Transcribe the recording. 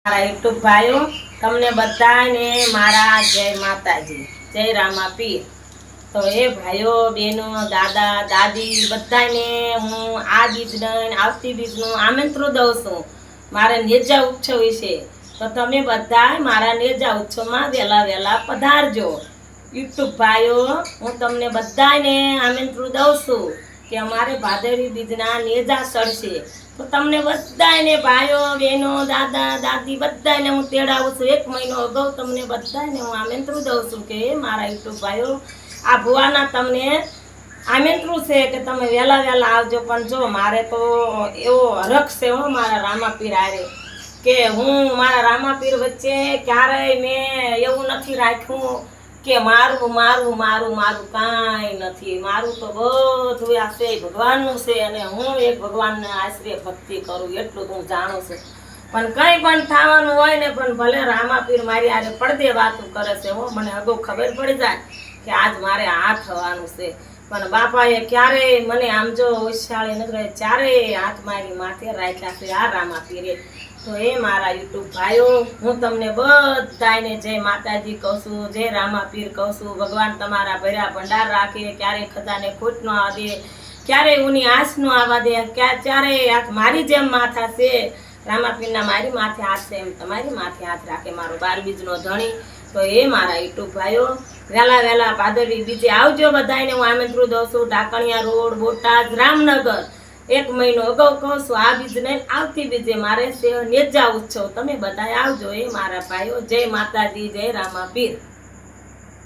મારા યુટ્યુબ ભાઈઓ તમને બધાને મારા જય માતાજી, જય રામા પીર। તો એ ભાઈઓ બહેનો દાદા દાદી બધાને હું આ બીજને આવતી બીજનું આમંત્રણ દઉં છું મારા નેજા ઉત્સવ વિશે। તો તમે બધા મારા નેજા ઉત્સવમાં વહેલા વહેલા પધારજો। યુટ્યુબ ભાઈઓ હું તમને બધાને આમંત્રણ દઉં છું કે અમારે ભાદરવી બીજના નેજા ચડશે। તો તમને બધાને ભાઈઓ બહેનો દાદા દાદી બધાને હું તેડાવું છું। 1 મહિનો અગાઉ તમને બધાને હું આમંત્રણ દઉં છું કે મારા યુટ્યુબ ભાઈઓ આ ભુવાના તમને આમંત્રણ છે કે તમે વહેલા વહેલા આવજો। પણ જો મારે તો એવો હરખ છે હો મારા રામાપીર હારે કે હું મારા રામાપીર વચ્ચે ક્યારેય મેં એવું નથી રાખ્યું કે મારું મારું મારું મારું કાંઈ નથી। મારું તો બધું આ છે ભગવાનનું છે અને હું એક ભગવાનને આશરે ભક્તિ કરું એટલું હું જાણું છું। પણ કંઈ પણ થવાનું હોય ને પણ ભલે રામાપીર મારી આરે પડદે વાતું કરે છે હો, મને અગાઉ ખબર પડી જાય કે આજ મારે આ થવાનું છે। પણ બાપાએ ક્યારેય મને આમ જો હોશિયાળી નથી રહે, ચારેય હાથ મારી માથે રાખ્યા છે આ રામાપીરે। તો એ મારા યુટ્યુબ ભાઈઓ હું તમને બધાને જય માતાજી કહું છું, જય રામાપીર કહું છું। ભગવાન તમારા ભર્યા ભંડાર રાખે, ક્યારેય ખજાને ખોટ ન આવે, ક્યારેય ઉની આશ ન આવવા દે, ક્યારેય હાથ મારી જેમ માથા છે રામાપીરના મારી માથે હાથ છે એમ તમારી માથે હાથ રાખે મારો 12 બીજનો ધણી। તો એ મારા યુટ્યુબ ભાઈઓ વહેલા વહેલા ભાદરવી બીજે આવજો બધાને હું આમંત્રણ દઉં છું। ઢાકણિયા રોડ, બોટાદ, રામનગર 1 મહિનો અગાઉ કહું છું આ બીજ નહીં આવતી બીજે મારે નેજા ઉત્સવ, તમે બધા આવજો। એ મારા ભાઈઓ જય માતાજી, જય રામાપીર।